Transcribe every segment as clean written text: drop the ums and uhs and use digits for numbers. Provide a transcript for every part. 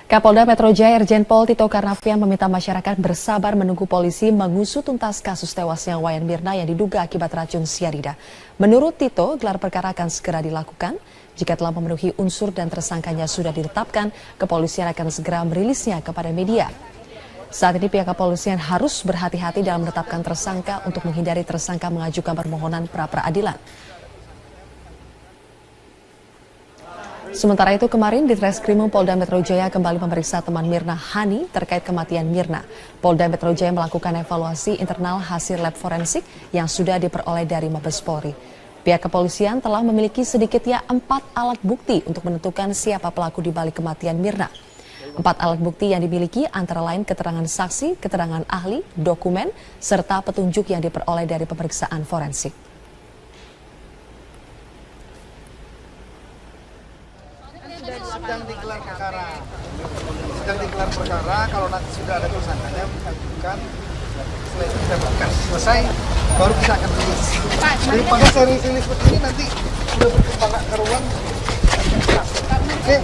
Kapolda Metro Jaya Irjen Pol Tito Karnavian meminta masyarakat bersabar menunggu polisi mengusut tuntas kasus tewasnya Wayan Mirna yang diduga akibat racun sianida. Menurut Tito, gelar perkara akan segera dilakukan. Jika telah memenuhi unsur dan tersangkanya sudah ditetapkan, kepolisian akan segera merilisnya kepada media. Saat ini pihak kepolisian harus berhati-hati dalam menetapkan tersangka untuk menghindari tersangka mengajukan permohonan pra-peradilan. Sementara itu kemarin di Treskrimum Polda Metro Jaya kembali memeriksa teman Mirna Hani terkait kematian Mirna. Polda Metro Jaya melakukan evaluasi internal hasil lab forensik yang sudah diperoleh dari Mabes Polri. Pihak kepolisian telah memiliki sedikitnya 4 alat bukti untuk menentukan siapa pelaku di balik kematian Mirna. 4 alat bukti yang dimiliki antara lain keterangan saksi, keterangan ahli, dokumen, serta petunjuk yang diperoleh dari pemeriksaan forensik. Sedang digelar perkara, kalau nanti sudah ada tersangkanya diajukan, setelah itu kita berkas selesai, baru kita akan rilis. Daripada seri rilis seperti ini nanti sudah berkembang keruan. Oke.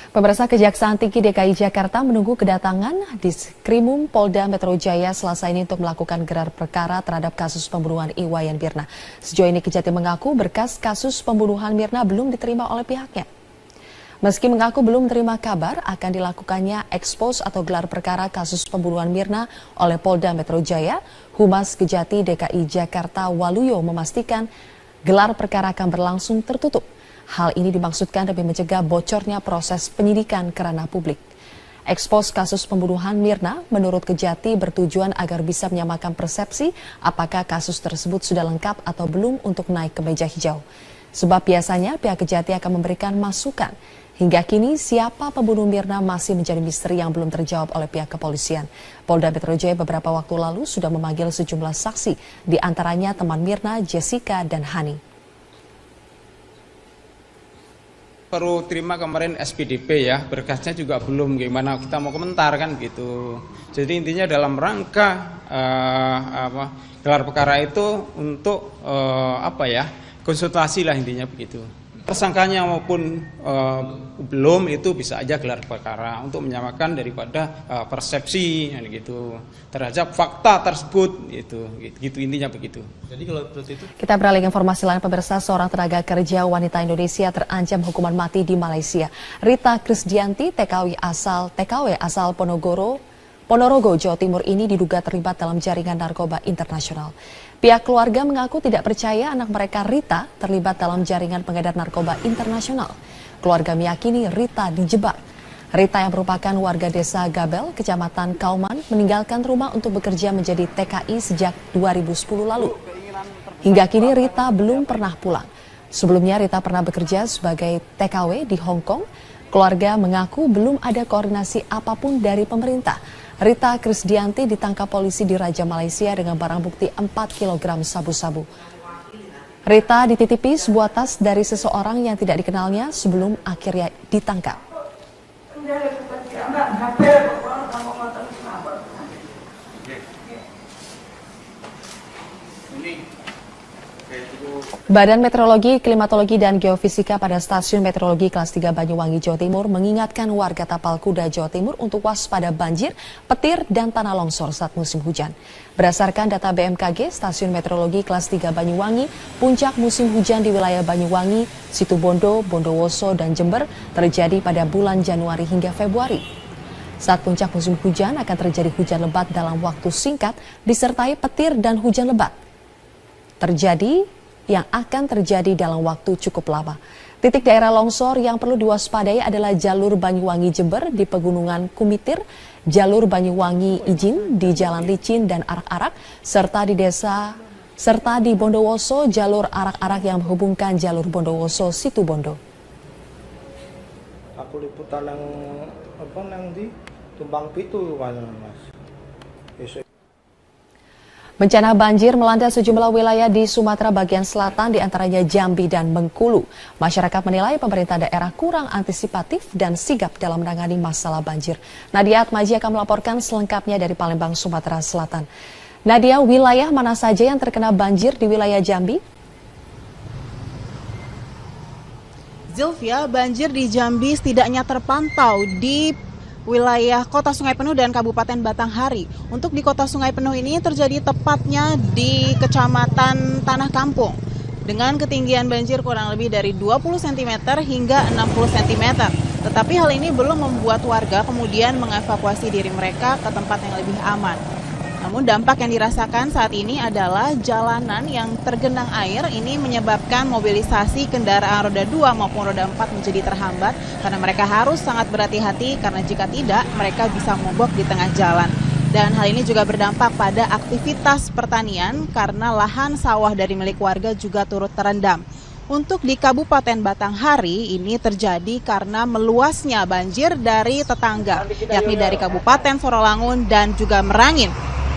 Pemirsa, Kejaksaan Tinggi DKI Jakarta menunggu kedatangan di Krimum Polda Metro Jaya Selasa ini untuk melakukan gelar perkara terhadap kasus pembunuhan Wayan Mirna. Sejauh ini Kejati mengaku berkas kasus pembunuhan Mirna belum diterima oleh pihaknya. Meski mengaku belum menerima kabar akan dilakukannya ekspos atau gelar perkara kasus pembunuhan Mirna oleh Polda Metro Jaya, Humas Kejati DKI Jakarta Waluyo memastikan gelar perkara akan berlangsung tertutup. Hal ini dimaksudkan demi mencegah bocornya proses penyidikan ke ranah publik. Ekspos kasus pembunuhan Mirna menurut Kejati bertujuan agar bisa menyamakan persepsi apakah kasus tersebut sudah lengkap atau belum untuk naik ke meja hijau. Sebab biasanya pihak Kejati akan memberikan masukan. Hingga kini siapa pembunuh Mirna masih menjadi misteri yang belum terjawab oleh pihak kepolisian. Polda Metro Jaya beberapa waktu lalu sudah memanggil sejumlah saksi, di antaranya teman Mirna, Jessica, dan Hani. Baru terima kemarin SPDP ya, berkasnya juga belum, gimana kita mau komentar kan gitu. Jadi intinya dalam rangka gelar perkara itu untuk konsultasi lah intinya begitu. Tersangkanya maupun belum itu bisa aja gelar perkara untuk menyamakan daripada persepsi gitu terhadap fakta tersebut gitu intinya begitu. Jadi kalau seperti itu. Kita beralih ke informasi lain, pemirsa. Seorang tenaga kerja wanita Indonesia terancam hukuman mati di Malaysia. Rita Krisdianti, TKW asal Ponorogo, Jawa Timur ini diduga terlibat dalam jaringan narkoba internasional. Pihak keluarga mengaku tidak percaya anak mereka Rita terlibat dalam jaringan pengedar narkoba internasional. Keluarga meyakini Rita dijebak. Rita yang merupakan warga desa Gabel, Kecamatan Kauman, meninggalkan rumah untuk bekerja menjadi TKI sejak 2010 lalu. Hingga kini Rita belum pernah pulang. Sebelumnya Rita pernah bekerja sebagai TKW di Hong Kong. Keluarga mengaku belum ada koordinasi apapun dari pemerintah. Rita Krisdianti ditangkap polisi di Raja Malaysia dengan barang bukti 4 kg sabu-sabu. Rita dititipi sebuah tas dari seseorang yang tidak dikenalnya sebelum akhirnya ditangkap. Badan Meteorologi, Klimatologi, dan Geofisika pada Stasiun Meteorologi Kelas 3 Banyuwangi, Jawa Timur mengingatkan warga Tapal Kuda, Jawa Timur untuk waspada banjir, petir, dan tanah longsor saat musim hujan. Berdasarkan data BMKG, Stasiun Meteorologi Kelas 3 Banyuwangi, puncak musim hujan di wilayah Banyuwangi, Situbondo, Bondowoso, dan Jember terjadi pada bulan Januari hingga Februari. Saat puncak musim hujan akan terjadi hujan lebat dalam waktu singkat disertai petir dan hujan lebat yang akan terjadi dalam waktu cukup lama. Titik daerah longsor yang perlu diwaspadai adalah jalur Banyuwangi Jember di Pegunungan Kumitir, jalur Banyuwangi Ijin di Jalan Licin dan Arak-arak, serta di Bondowoso jalur Arak-arak yang menghubungkan jalur Bondowoso Situbondo. Aku liputan yang di Tumbang Pitu Mas. Bencana banjir melanda sejumlah wilayah di Sumatera bagian selatan, diantaranya Jambi dan Bengkulu. Masyarakat menilai pemerintah daerah kurang antisipatif dan sigap dalam menangani masalah banjir. Nadia Atmaji akan melaporkan selengkapnya dari Palembang, Sumatera Selatan. Nadia, wilayah mana saja yang terkena banjir di wilayah Jambi? Zilvia, banjir di Jambi setidaknya terpantau di wilayah Kota Sungai Penuh dan Kabupaten Batanghari. Untuk di Kota Sungai Penuh ini terjadi tepatnya di Kecamatan Tanah Kampung dengan ketinggian banjir kurang lebih dari 20 cm hingga 60 cm. Tetapi hal ini belum membuat warga kemudian mengevakuasi diri mereka ke tempat yang lebih aman. Namun dampak yang dirasakan saat ini adalah jalanan yang tergenang air ini menyebabkan mobilisasi kendaraan roda 2 maupun roda 4 menjadi terhambat karena mereka harus sangat berhati-hati karena jika tidak mereka bisa mogok di tengah jalan. Dan hal ini juga berdampak pada aktivitas pertanian karena lahan sawah dari milik warga juga turut terendam. Untuk di Kabupaten Batanghari ini terjadi karena meluasnya banjir dari tetangga, yakni dari Kabupaten Sorolangun dan juga Merangin.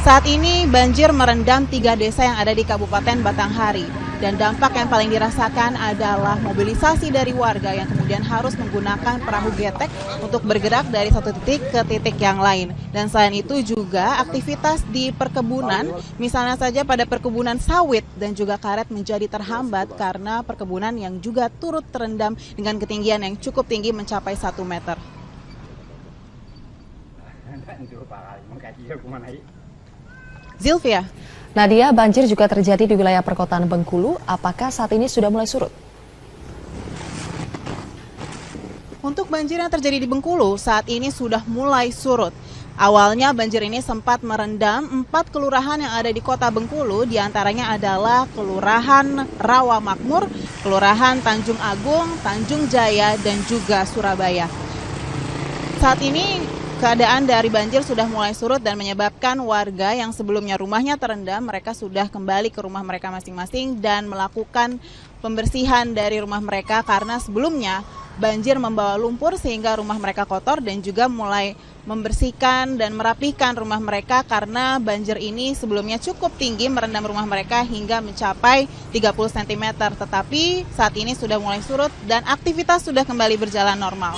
Saat ini banjir merendam 3 desa yang ada di Kabupaten Batanghari. Dan dampak yang paling dirasakan adalah mobilisasi dari warga yang kemudian harus menggunakan perahu getek untuk bergerak dari satu titik ke titik yang lain. Dan selain itu juga aktivitas di perkebunan, misalnya saja pada perkebunan sawit dan juga karet menjadi terhambat karena perkebunan yang juga turut terendam dengan ketinggian yang cukup tinggi mencapai 1 meter. Zilvia. Nadia, banjir juga terjadi di wilayah perkotaan Bengkulu. Apakah saat ini sudah mulai surut? Untuk banjir yang terjadi di Bengkulu, saat ini sudah mulai surut. Awalnya banjir ini sempat merendam 4 kelurahan yang ada di kota Bengkulu, diantaranya adalah Kelurahan Rawa Makmur, Kelurahan Tanjung Agung, Tanjung Jaya, dan juga Surabaya. Saat ini keadaan dari banjir sudah mulai surut dan menyebabkan warga yang sebelumnya rumahnya terendam, mereka sudah kembali ke rumah mereka masing-masing dan melakukan pembersihan dari rumah mereka karena sebelumnya banjir membawa lumpur sehingga rumah mereka kotor dan juga mulai membersihkan dan merapihkan rumah mereka karena banjir ini sebelumnya cukup tinggi merendam rumah mereka hingga mencapai 30 cm. Tetapi saat ini sudah mulai surut dan aktivitas sudah kembali berjalan normal.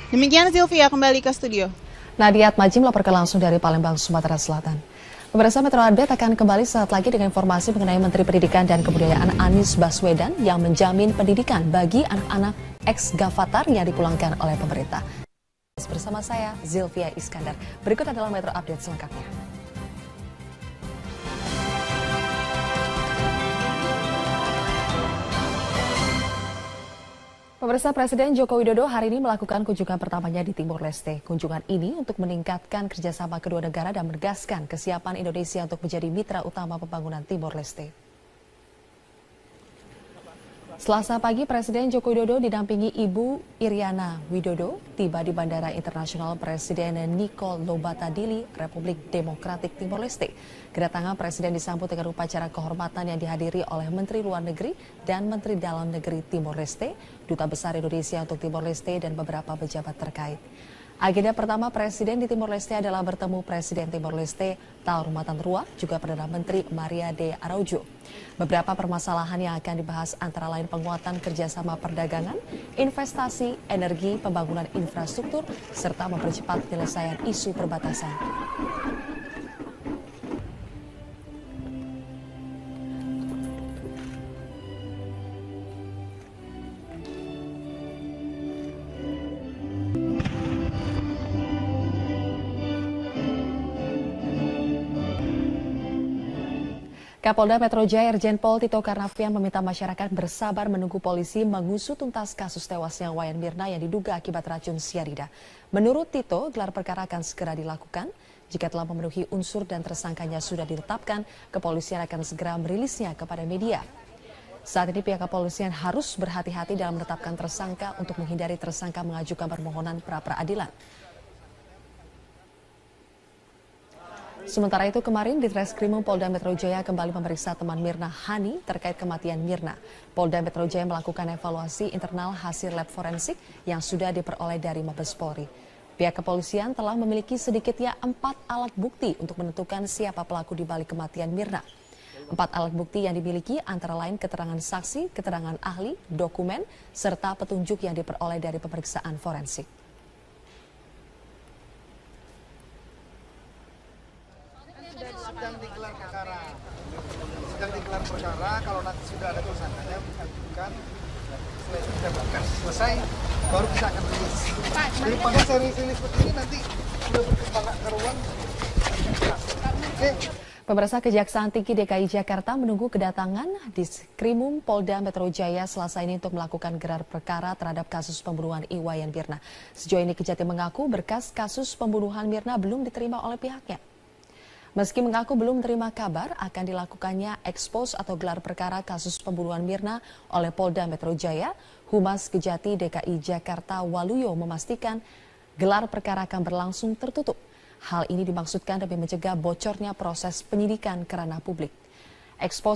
Demikian Sylvia, kembali ke studio. Nadia Atmajim melaporkan langsung dari Palembang, Sumatera Selatan. Pemirsa Metro Update akan kembali saat lagi dengan informasi mengenai Menteri Pendidikan dan Kebudayaan Anies Baswedan yang menjamin pendidikan bagi anak-anak ex-Gavatar yang dipulangkan oleh pemerintah. Bersama saya, Zilvia Iskandar. Berikut adalah Metro Update selengkapnya. Pemirsa, Presiden Joko Widodo hari ini melakukan kunjungan pertamanya di Timor Leste. Kunjungan ini untuk meningkatkan kerjasama kedua negara dan menegaskan kesiapan Indonesia untuk menjadi mitra utama pembangunan Timor Leste. Selasa pagi, Presiden Joko Widodo didampingi Ibu Iriana Widodo tiba di Bandara Internasional Presiden Nico Lobatadili, Republik Demokratik Timor Leste. Kedatangan Presiden disambut dengan upacara kehormatan yang dihadiri oleh Menteri Luar Negeri dan Menteri Dalam Negeri Timor Leste, Duta Besar Indonesia untuk Timor Leste, dan beberapa pejabat terkait. Agenda pertama Presiden di Timor Leste adalah bertemu Presiden Timor Leste Taur Matanrua, juga Perdana Menteri Maria de Araujo. Beberapa permasalahan yang akan dibahas antara lain penguatan kerjasama perdagangan, investasi, energi, pembangunan infrastruktur, serta mempercepat penyelesaian isu perbatasan. Kapolda Metro Jaya Irjen Pol Tito Karnavian meminta masyarakat bersabar menunggu polisi mengusut tuntas kasus tewasnya Wayan Mirna yang diduga akibat racun sianida. Menurut Tito, gelar perkara akan segera dilakukan. Jika telah memenuhi unsur dan tersangkanya sudah ditetapkan, kepolisian akan segera merilisnya kepada media. Saat ini pihak kepolisian harus berhati-hati dalam menetapkan tersangka untuk menghindari tersangka mengajukan permohonan pra-peradilan. Sementara itu kemarin di Treskrimum Polda Metro Jaya kembali memeriksa teman Mirna, Hani, terkait kematian Mirna. Polda Metro Jaya melakukan evaluasi internal hasil lab forensik yang sudah diperoleh dari Mabes Polri. Pihak kepolisian telah memiliki sedikitnya 4 alat bukti untuk menentukan siapa pelaku di balik kematian Mirna. 4 alat bukti yang dimiliki antara lain keterangan saksi, keterangan ahli, dokumen, serta petunjuk yang diperoleh dari pemeriksaan forensik. Sedang digelar perkara, kalau nanti sudah ada tersangkanya kita bahkan selesai baru kita akan rilis. Daripada seri-seri seperti ini nanti sudah berkembang keruan. Oke. Pemirsa, Kejaksaan Tinggi DKI Jakarta menunggu kedatangan Diskrimum Polda Metro Jaya Selasa ini untuk melakukan gelar perkara terhadap kasus pembunuhan Iwayan Mirna. Sejauh ini Kejati mengaku berkas kasus pembunuhan Mirna belum diterima oleh pihaknya. Meski mengaku belum menerima kabar akan dilakukannya ekspos atau gelar perkara kasus pembunuhan Mirna oleh Polda Metro Jaya, Humas Kejati DKI Jakarta Waluyo memastikan gelar perkara akan berlangsung tertutup. Hal ini dimaksudkan demi mencegah bocornya proses penyidikan ke ranah publik. Ekspos